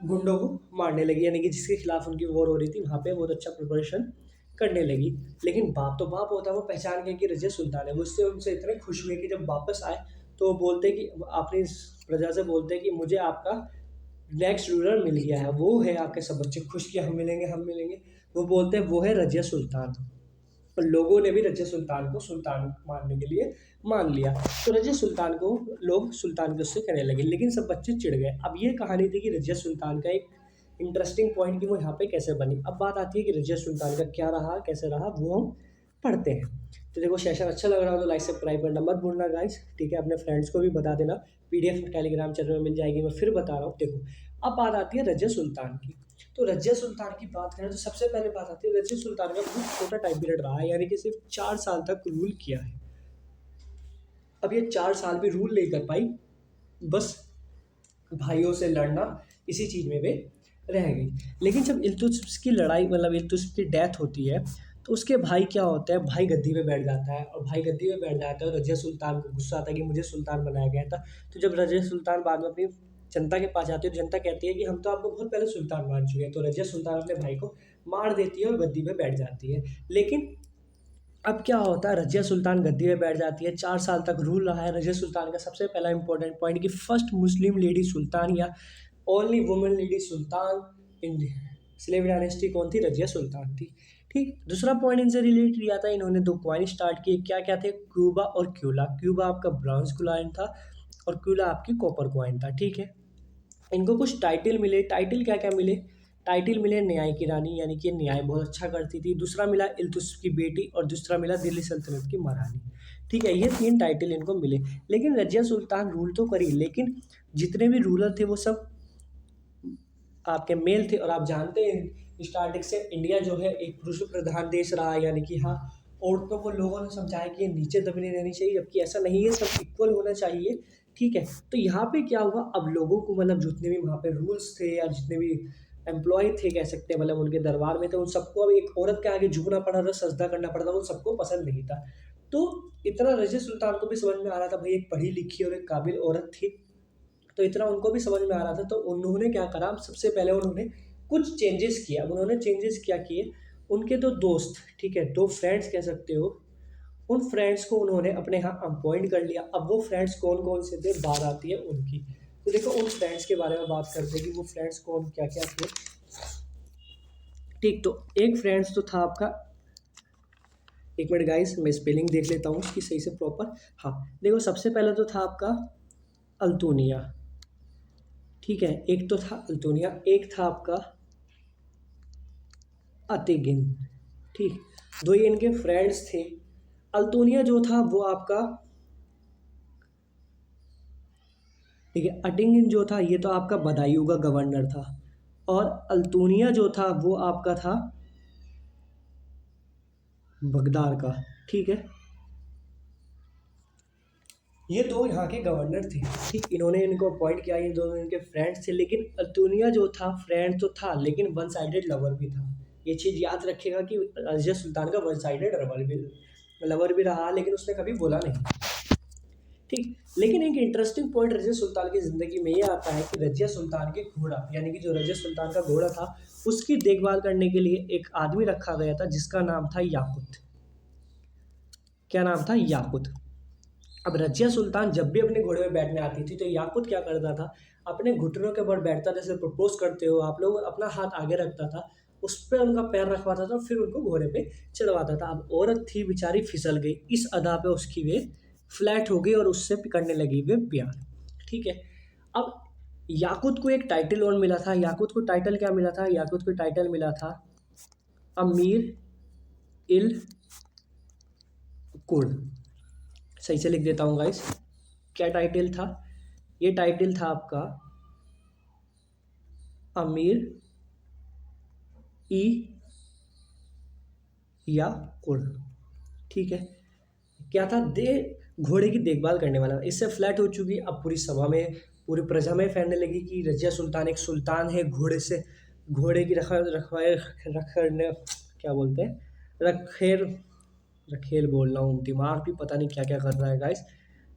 Speaker 1: गुंडों को मारने लगी, यानी कि जिसके खिलाफ उनकी वॉर हो रही थी वहाँ पे बहुत अच्छा प्रिपरेशन करने लगी। लेकिन बाप तो बाप होता है, वो पहचान गए कि रज़िया सुल्तान है। वो उससे उनसे इतने खुश हुए कि जब वापस आए तो वो बोलते कि अपनी प्रजा से बोलते कि मुझे आपका नेक्स्ट रूलर मिल गया है, वो है आपके सब बच्चे खुश कि हम मिलेंगे हम मिलेंगे। वो बोलते हैं वो है रज़िया सुल्तान। और लोगों ने भी रज़िया सुल्तान को सुल्तान मानने के लिए मान लिया। तो रज़िया सुल्तान को लोग सुल्तान के उससे कहने लगे, लेकिन सब बच्चे चिढ़ गए। अब ये कहानी थी कि रज़िया सुल्तान का एक इंटरेस्टिंग पॉइंट कि वो यहाँ पे कैसे बनी। अब बात आती है कि रज़िया सुल्तान का क्या रहा कैसे रहा वो हम पढ़ते हैं। तो देखो सेशन अच्छा लग रहा हो तो लाइक सब्सक्राइब करना मत भूलना गाइस, ठीक है। अपने फ्रेंड्स को भी बता देना, पीडीएफ टेलीग्राम चैनल में मिल जाएगी, मैं फिर बता रहा हूँ। देखो अब बात आती है रज़िया सुल्तान की। तो रज़िया सुल्तान की बात करें तो सबसे पहले बात आती है रज़िया सुल्तान का बहुत छोटा टाइम पीरियड रहा है, यानी कि सिर्फ 4 साल तक रूल किया है। अब ये 4 साल भी रूल नहीं कर पाई, बस भाइयों से लड़ना इसी चीज़ में वे रह गई। लेकिन जब इल्तुतमिश की लड़ाई मतलब इल्तुतमिश की डेथ होती है तो उसके भाई क्या होता है, भाई गद्दी पे बैठ जाता है। और भाई गद्दी पे बैठ जाता है और रज़िया सुल्तान को गुस्सा आता है कि मुझे सुल्तान बनाया गया था। तो जब रज़िया सुल्तान बाद में अपनी जनता के पास जाती है तो जनता कहती है कि हम तो आपको बहुत पहले सुल्तान मान चुके हैं। तो रज़िया सुल्तान अपने भाई को मार देती है और गद्दी पे बैठ जाती है। लेकिन अब क्या होता है, रज़िया सुल्तान गद्दी पे बैठ जाती है, 4 साल तक रूल रहा है। रज़िया सुल्तान का सबसे पहला इंपॉर्टेंट पॉइंट कि फर्स्ट मुस्लिम लेडी सुल्तान या ओनली वुमेन लेडी सुल्तान इन स्लेव डायनेस्टी कौन थी, रज़िया सुल्तान थी, ठीक। दूसरा पॉइंट इनसे रिलेट किया था, इन्होंने 2 कॉइन स्टार्ट किए, क्या क्या थे, क्यूबा और क्यूला। क्यूबा आपका ब्रॉन्ज कॉइन था और क्यूला आपकी कॉपर कॉइन था, ठीक है। इनको कुछ टाइटल मिले, टाइटल क्या क्या मिले, टाइटल मिले न्याय की रानी, यानी कि न्याय बहुत अच्छा करती थी। दूसरा मिला इल्तुतमिश की बेटी और दूसरा मिला दिल्ली सल्तनत की महारानी, ठीक है। ये 3 टाइटल इनको मिले। लेकिन रज़िया सुल्तान रूल तो करी, लेकिन जितने भी रूलर थे वो सब आपके मेल थे। और आप जानते हैं स्टार्टिंग से इंडिया जो है एक पुरुष प्रधान देश रहा है, यानी कि हाँ, औरतों को लोगों ने समझाया कि ये नीचे दबनी रहनी चाहिए, जबकि ऐसा नहीं है, सब इक्वल होना चाहिए, ठीक है। तो यहाँ पे क्या हुआ, अब लोगों को मतलब जितने भी वहाँ पे रूल्स थे या जितने भी एम्प्लॉय थे कह सकते हैं, मतलब उनके दरबार में थे, उन सबको अब एक औरत के आगे झुकना पड़ा था, सजदा करना पड़ा था, उन सबको पसंद नहीं था। तो इतना रज़िया सुल्तान को भी समझ में आ रहा था भाई एक पढ़ी लिखी और एक काबिल औरत थी, तो इतना उनको भी समझ में आ रहा था। तो उन्होंने क्या करा, सबसे पहले उन्होंने कुछ चेंजेस किया। अब उन्होंने चेंजेस क्या किए, उनके 2 दोस्त, ठीक है, 2 फ्रेंड्स कह सकते हो, उन फ्रेंड्स को उन्होंने अपने यहाँ अपॉइंट कर लिया। अब वो फ्रेंड्स कौन कौन से थे, बात आती है उनकी। तो देखो उन फ्रेंड्स के बारे में बात करते हैं कि वो फ्रेंड्स कौन क्या क्या थे, ठीक। तो एक फ्रेंड्स तो था आपका, एक मिनट गाइस मैं स्पेलिंग देख लेता हूँ उसकी सही से प्रॉपर। हाँ देखो सबसे पहले तो था आपका अल्तुनिया, ठीक है, एक तो था अल्तुनिया, एक था आपका अतिगिन, ठीक। 2 ये इनके फ्रेंड्स थे। अल्तुनिया जो था वो आपका, ठीक है, अटिंगिन जो था ये तो आपका बदायूं का गवर्नर था, और अल्तुनिया जो था वो आपका था बगदार का, ठीक है। ये 2 यहाँ के गवर्नर थे, ठीक। इन्होंने इनको अपॉइंट किया, ये दोनों इनके फ्रेंड्स थे। लेकिन अल्तुनिया जो था फ्रेंड तो था, लेकिन वन साइडेड लवर भी था। ये चीज़ याद रखिएगा कि रज़िया सुल्तान का वन साइडेड लवर भी लवर भी रहा, लेकिन उसने कभी बोला नहीं। ठीक। लेकिन एक इंटरेस्टिंग पॉइंट रजिया सुल्तान की ज़िंदगी में ये आता है कि रजिया सुल्तान के घोड़ा, यानी कि जो रजिया सुल्तान का घोड़ा था, उसकी देखभाल करने के लिए एक आदमी रखा गया था जिसका नाम था याकूत। क्या नाम था? याकूत। अब रजिया सुल्तान जब भी अपने घोड़े में बैठने आती थी तो याकूत क्या करता था, अपने घुटनों के ऊपर बैठता, जैसे प्रपोज करते हो आप लोग, अपना हाथ आगे रखता था, उस पर उनका पैर रखवाता था, फिर उनको घोड़े पे चढ़वाता था। अब औरत थी बेचारी, फिसल गई, इस अदा पे उसकी वे फ्लैट हो गई और उससे करने लगी वे प्यार। ठीक है। अब याकूत को एक टाइटल और मिला था। याकूत को टाइटल क्या मिला था? याकूत को टाइटल मिला था अमीर इल कुर्द। सही से लिख देता हूँ गाइस, क्या टाइटल था? ये टाइटल था आपका अमीर ई या कुर्द। ठीक है। क्या था? घोड़े की देखभाल करने वाला। इससे फ्लैट हो चुकी, अब पूरी सभा में, पूरी प्रजा में फैलने लगी कि रजिया सुल्तान एक सुल्तान है, घोड़े से, घोड़े की रखवाए रखने, क्या बोलते हैं, रखेल, रखेल बोल रहा हूँ, दिमाग भी पता नहीं क्या क्या कर रहा है गाइस,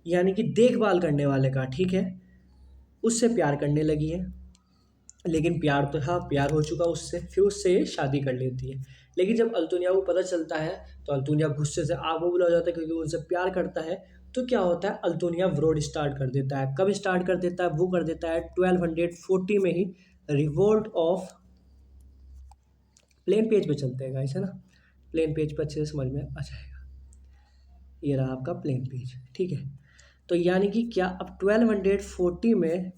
Speaker 1: यानी कि देखभाल करने वाले का। ठीक है। उससे प्यार करने लगी है, लेकिन प्यार तो था, प्यार हो चुका उससे, फिर उससे ये शादी कर लेती है। लेकिन जब अल्तुनिया को पता चलता है तो अल्तुनिया गुस्से से आग बबूला हो जाता है, क्योंकि उनसे प्यार करता है। तो क्या होता है, अल्तुनिया विरोध स्टार्ट कर देता है। कब स्टार्ट कर देता है? वो कर देता है 1240 में ही। रिवोल्ट ऑफ, प्लेन पेज पे चलते हैं गाइस, है ना, प्लेन पेज पर अच्छे से समझ में आ जाएगा। ये रहा आपका प्लेन पेज। ठीक है। तो यानी कि क्या, अब 1240 में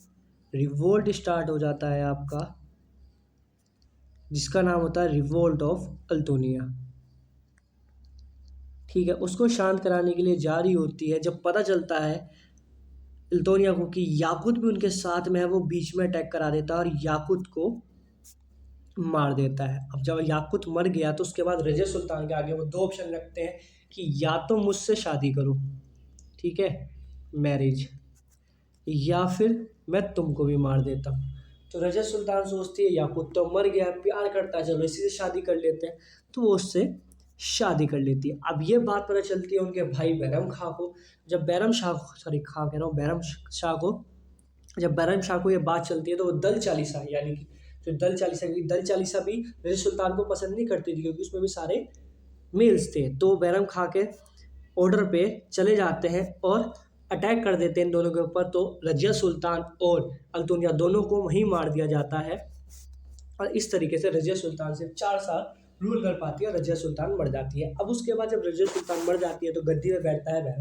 Speaker 1: रिवोल्ट स्टार्ट हो जाता है आपका, जिसका नाम होता है रिवोल्ट ऑफ अल्तोनिया। ठीक है। उसको शांत कराने के लिए जा रही होती है, जब पता चलता है अल्तोनिया को कि याकूत भी उनके साथ में है, वो बीच में अटैक करा देता है और याकूत को मार देता है। अब जब याकूत मर गया तो उसके बाद रजिया सुल्तान के आगे वो दो ऑप्शन रखते हैं कि या तो मुझसे शादी करो, ठीक है, मैरिज, या फिर मैं तुमको भी मार देता हूँ। तो रजिया सुल्तान सोचती है याकूत तो मर गया, प्यार करता है, चलो इसी से शादी कर लेते हैं। तो वो उससे शादी कर लेती है। अब ये बात पता चलती है उनके भाई बैरम खां को। जब बैरम शाह, सॉरी खां कह रहा हूँ, बैरम शाह को, जब बैरम शाह को ये बात चलती है तो वो दल चालीसा, यानी कि जो दल चालीसा की, दल चालीसा भी रजिया सुल्तान को पसंद नहीं करती थी, क्योंकि उसमें भी सारे मेल्स थे। तो बैरम खां के ऑर्डर पे चले जाते हैं और अटैक कर देते हैं इन दोनों के ऊपर। तो रजिया सुल्तान और अल्तुनिया दोनों को वहीं मार दिया जाता है। और इस तरीके से रजिया सुल्तान सिर्फ 4 साल रूल कर पाती है और रजिया सुल्तान मर जाती है। अब उसके बाद जब रजिया सुल्तान मर जाती है तो गद्दी में बैठता है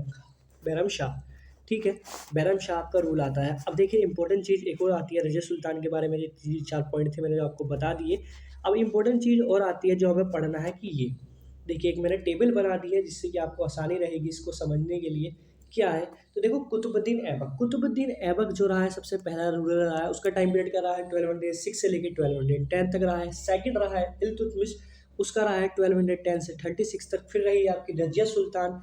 Speaker 1: बैरम शाह। ठीक है। बैरम शाह का रूल आता है। अब देखिए इंपॉर्टेंट चीज़ एक और आती है रजिया सुल्तान के बारे में, 4 पॉइंट थे मैंने जो आपको बता दिए। अब इंपॉर्टेंट चीज़ और आती है जो हमें पढ़ना है कि ये देखिए, एक मैंने टेबल बना दी है जिससे कि आपको आसानी रहेगी इसको समझने के लिए। क्या है? तो देखो, कुतुबुद्दीन ऐबक, कुतुबुद्दीन ऐबक जो रहा है सबसे पहला रूलर रहा है, उसका टाइम पीरियड क्या रहा है? 1206 से लेकर 1210 तक रहा है। सेकंड रहा है इल्तुतमिश, उसका रहा है 1210 से 36 तक। फिर रही आपकी रजिया सुल्तान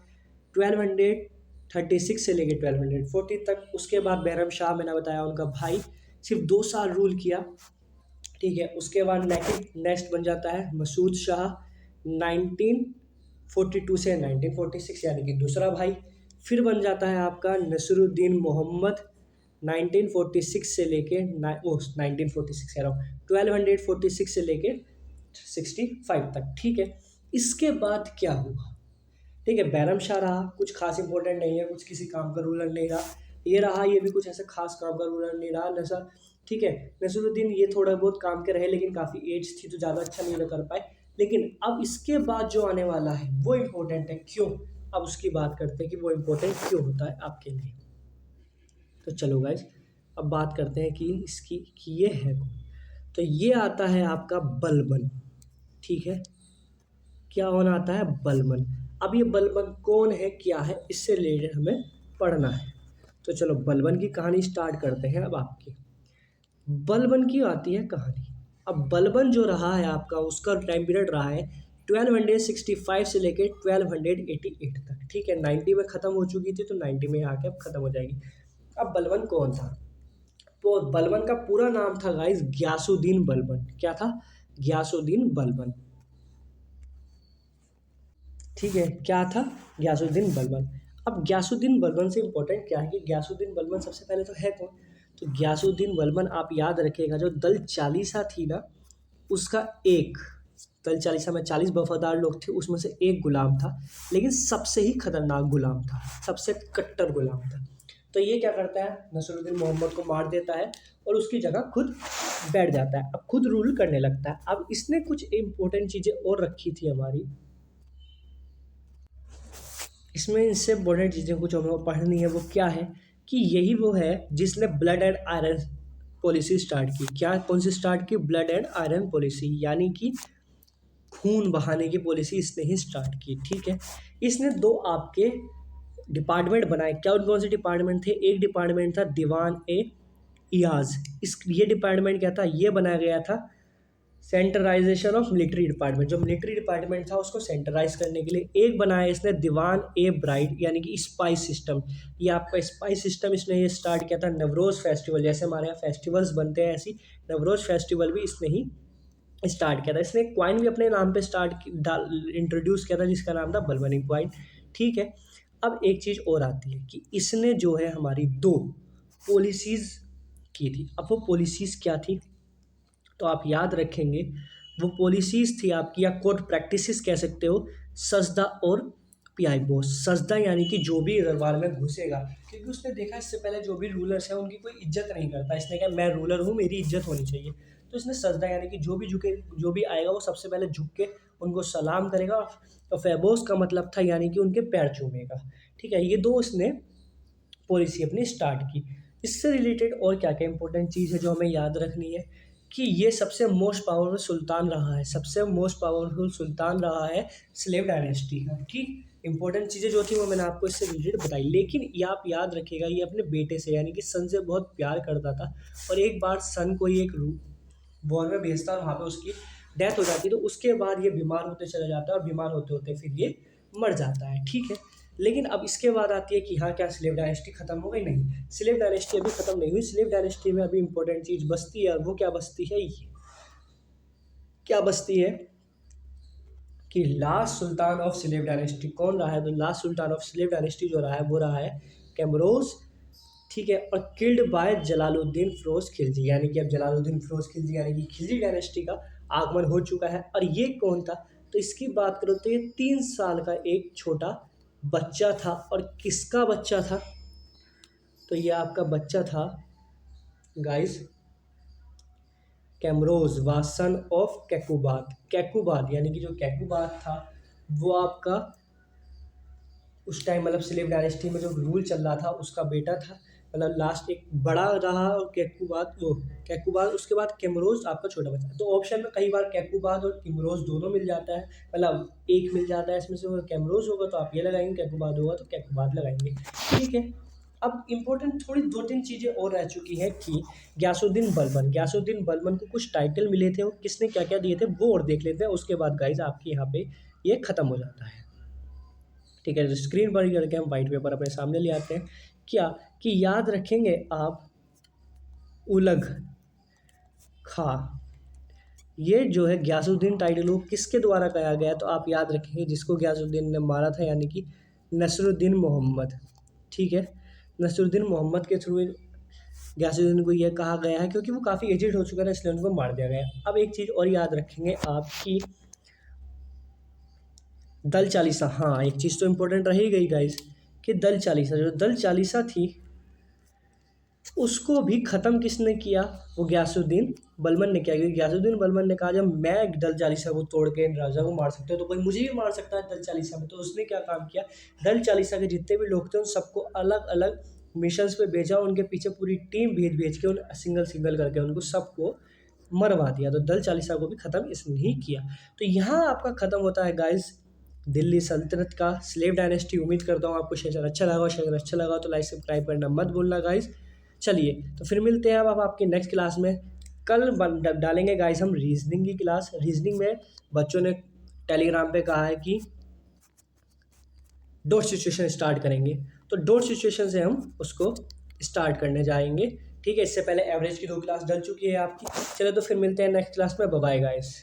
Speaker 1: 1236 से लेकर 1240 तक। उसके बाद बैरम शाह, मैंने बताया उनका भाई, सिर्फ 2 साल रूल किया। ठीक है। उसके बाद नेक्स्ट बन जाता है मसूद शाह 1942 से 1946, यानी कि दूसरा भाई। फिर बन जाता है आपका नसरुद्दीन मोहम्मद 1946 से लेके 1946 कह रहा हूँ, 1246 से लेके 65 तक। ठीक है। इसके बाद क्या हुआ? ठीक है, बैरम शाह रहा, कुछ खास इंपॉर्टेंट नहीं है, कुछ किसी काम का रूलर नहीं रहा। ये रहा, ये भी कुछ ऐसे खास काम का रूलर नहीं रहा। नसर, ठीक है, नसरुद्दीन ये थोड़ा बहुत काम के रहे, लेकिन काफ़ी एज थी तो ज़्यादा अच्छा नहीं कर पाए। लेकिन अब इसके बाद जो आने वाला है वो इम्पोर्टेंट है। क्यों? अब उसकी बात करते हैं कि वो इम्पोर्टेंट क्यों होता है आपके लिए। तो चलो गाइज, अब बात करते हैं कि इसकी कि ये है कौन। तो ये आता है आपका बलबन। ठीक है। क्या होना आता है? बलबन। अब ये बलबन कौन है, क्या है, इससे रिलेटेड हमें पढ़ना है। तो चलो बलबन की कहानी स्टार्ट करते हैं। अब आपकी बलबन की आती है कहानी। अब बलबन जो रहा है आपका, उसका टाइम पीरियड रहा है 1265 से लेकर 1288 तक। ठीक है। 90 में ख़त्म हो चुकी थी, तो 90 में आके अब ख़त्म हो जाएगी। अब बलबन कौन था? तो बलबन का पूरा नाम था गाइस ग्यासुद्दीन बलबन। क्या था? ग्यासुद्दीन बलबन। ठीक है, क्या था? गयासुद्दीन बलबन। अब गयासुद्दीन बलबन से इम्पोर्टेंट क्या है कि गयासुद्दीन बलबन सबसे पहले तो है कौन? तो गयासुद्दीन बलबन आप याद रखिएगा, जो दल चालीसा थी ना, उसका एक, दल चालीसा में 40 वफादार लोग थे, उसमें से एक गुलाम था, लेकिन सबसे ही खतरनाक गुलाम था, सबसे कट्टर गुलाम था। तो ये क्या करता है, नसरुद्दीन मोहम्मद को मार देता है और उसकी जगह खुद बैठ जाता है, अब खुद रूल करने लगता है। अब इसने कुछ इंपॉर्टेंट चीज़ें और रखी थी हमारी, इसमें इससे इंपॉर्टेंट चीज़ें कुछ हमें पढ़नी है। वो क्या है कि यही वो है जिसने blood and iron policy start की। क्या कौन सी स्टार्ट की? ब्लड एंड आयरन पॉलिसी, यानी कि खून बहाने की पॉलिसी इसने ही स्टार्ट की। ठीक है, इसने दो आपके डिपार्टमेंट बनाए। क्या कौन से डिपार्टमेंट थे? एक डिपार्टमेंट था दीवान ए इयाज। ये डिपार्टमेंट क्या था? ये बनाया गया था सेंट्रलाइजेशन ऑफ मिलिट्री डिपार्टमेंट, जो मिलिट्री डिपार्टमेंट था उसको सेंट्रलाइज करने के लिए। एक बनाया इसने दीवान ए ब्राइट, यानी कि स्पाइस सिस्टम। ये आपका स्पाइस सिस्टम इसने ये स्टार्ट किया था नवरोज़ फेस्टिवल, जैसे हमारे यहाँ फेस्टिवल्स बनते हैं ऐसी नवरोज़ फेस्टिवल भी इसने ही स्टार्ट किया था। इसने एक क्वाइन भी अपने नाम पे इंट्रोड्यूस किया था, जिसका नाम था बलबनी क्वाइन। ठीक है, अब एक चीज़ और आती है कि इसने जो है हमारी दो पॉलिसीज़ की थी। अब वो पॉलिसीज़ क्या थी? तो आप याद रखेंगे, वो पॉलिसीज़ थी आपकी, या कोर्ट प्रैक्टिसेस कह सकते हो, सजदा और पीआई बॉस। सजदा यानी कि जो भी दरबार में घुसेगा, क्योंकि उसने देखा इससे पहले जो भी रूलर्स हैं उनकी कोई इज्जत नहीं करता, इसने कहा मैं रूलर हूँ, मेरी इज्जत होनी चाहिए। तो इसने सजदा यानी कि जो भी झुके, जो भी आएगा वो सबसे पहले झुक के उनको सलाम करेगा। और फैबोस का मतलब था यानी कि उनके पैर चूमेगा। ठीक है, ये दो इसने पॉलिसी अपनी स्टार्ट की। इससे रिलेटेड और क्या क्या इंपॉर्टेंट चीज़ है जो हमें याद रखनी है कि ये सबसे मोस्ट पावरफुल सुल्तान रहा है, सबसे मोस्ट पावरफुल सुल्तान रहा है स्लेव डायनेस्टी का। ठीक, इंपॉर्टेंट चीज़ें जो थी वो मैंने आपको इससे रिलेटेड बताई। लेकिन ये आप याद रखिएगा, ये अपने बेटे से यानी कि सन से बहुत प्यार करता था, और एक बार सन को ये एक वॉर में भेजता है, वहाँ पे उसकी डेथ हो जाती है। तो उसके बाद ये बीमार होते चला जाता है, और बीमार होते होते फिर ये मर जाता है। ठीक है, लेकिन अब इसके बाद आती है कि हाँ, क्या स्लेव डायनेस्टी खत्म हो गई? नहीं, स्लेव डायनेस्टी अभी खत्म नहीं हुई। स्लेव डायनेस्टी में अभी इंपॉर्टेंट चीज़ बचती है, और वो क्या बचती है? ये क्या बचती है कि last Sultan of slave dynasty कौन रहा है? तो last Sultan of slave dynasty जो रहा है वो रहा है कैमरोज। ठीक है, और किल्ड बाय जलालुद्दीन फिरोज खिलजी, यानी कि अब जलालुद्दीन फिरोज खिलजी यानी कि खिलजी डायनेस्टी का आगमन हो चुका है। और ये कौन था? तो इसकी बात करो तो ये 3 साल का एक छोटा बच्चा था। और किसका बच्चा था? तो ये आपका बच्चा था गाइस कैमरोज, वासन ऑफ कैकुबाद। कैकुबाद यानी कि जो कैकुबाद था वो आपका उस टाइम मतलब स्लेव डायनेस्टी में जो रूल चल रहा था उसका बेटा था, मतलब लास्ट एक बड़ा रहा। और कैकुबाद उसके बाद कैमरोज आपका छोटा बच्चा। तो ऑप्शन में कई बार कैकुबाद और कैमरोज दोनों मिल जाता है, मतलब एक मिल जाता है इसमें से। अगर कैमरोज होगा तो आप ये लगाएंगे, कैकुबाद होगा तो कैकुबाद लगाएंगे। ठीक है, अब इम्पोर्टेंट थोड़ी 2-3 चीज़ें और रह चुकी हैं कि गयासुद्दीन बलबन को कुछ टाइटल मिले थे, वो किसने क्या क्या दिए थे वो और देख लेते हैं। उसके बाद गाइज आपके यहाँ पे ये ख़त्म हो जाता है। ठीक है, तो स्क्रीन पर करके हम वाइट पेपर अपने सामने ले आते हैं। क्या कि याद रखेंगे आप उलग खा, ये जो है गयासुद्दीन टाइटल वो किसके द्वारा कहा गया? तो आप याद रखेंगे जिसको गयासुद्दीन ने मारा था, यानी कि नसरुद्दीन मोहम्मद। ठीक है, नसरुद्दीन मोहम्मद के थ्रू गयासुद्दीन को यह कहा गया है, क्योंकि वो काफ़ी एजिड हो चुका था इसलिए उनको मार दिया गया। अब एक चीज़ और याद रखेंगे आप कि दल चालीसा, हाँ एक चीज़ तो इम्पोर्टेंट रही गई गाइस कि दल चालीसा, जो दल चालीसा थी उसको भी ख़त्म किसने किया? वो गयासुद्दीन बलबन ने किया। क्योंकि गयासुद्दीन बलबन ने कहा जब मैं दल चालीसा को तोड़ के इन राजा को मार सकते हो तो कोई मुझे भी मार सकता है दल चालीसा में। तो उसने क्या काम किया, दल चालीसा के जितने भी लोग थे उन सबको अलग अलग मिशंस पे भेजा, उनके पीछे पूरी टीम भेज भेज के उन सिंगल करके उनको सबको मरवा दिया। तो दल चालीसा को भी ख़त्म इसने ही किया। तो यहाँ आपका ख़त्म होता है गाइस दिल्ली सल्तनत का स्लेव डायनेस्टी। उम्मीद करता हूँ आपको शेयर अच्छा लगा। शेयर अच्छा लगा तो लाइक सब्सक्राइब करना मत भूलना गाइस। चलिए तो फिर मिलते हैं अब आपकी नेक्स्ट क्लास में। कल डालेंगे गाइस हम रीजनिंग की क्लास। रीजनिंग में बच्चों ने टेलीग्राम पे कहा है कि डॉट सिचुएशन स्टार्ट करेंगे, तो डॉट सिचुएशन से हम उसको स्टार्ट करने जाएंगे। ठीक है, इससे पहले एवरेज की 2 क्लास डल चुकी है आपकी। चलो तो फिर मिलते हैं नेक्स्ट क्लास में। Bye bye guys.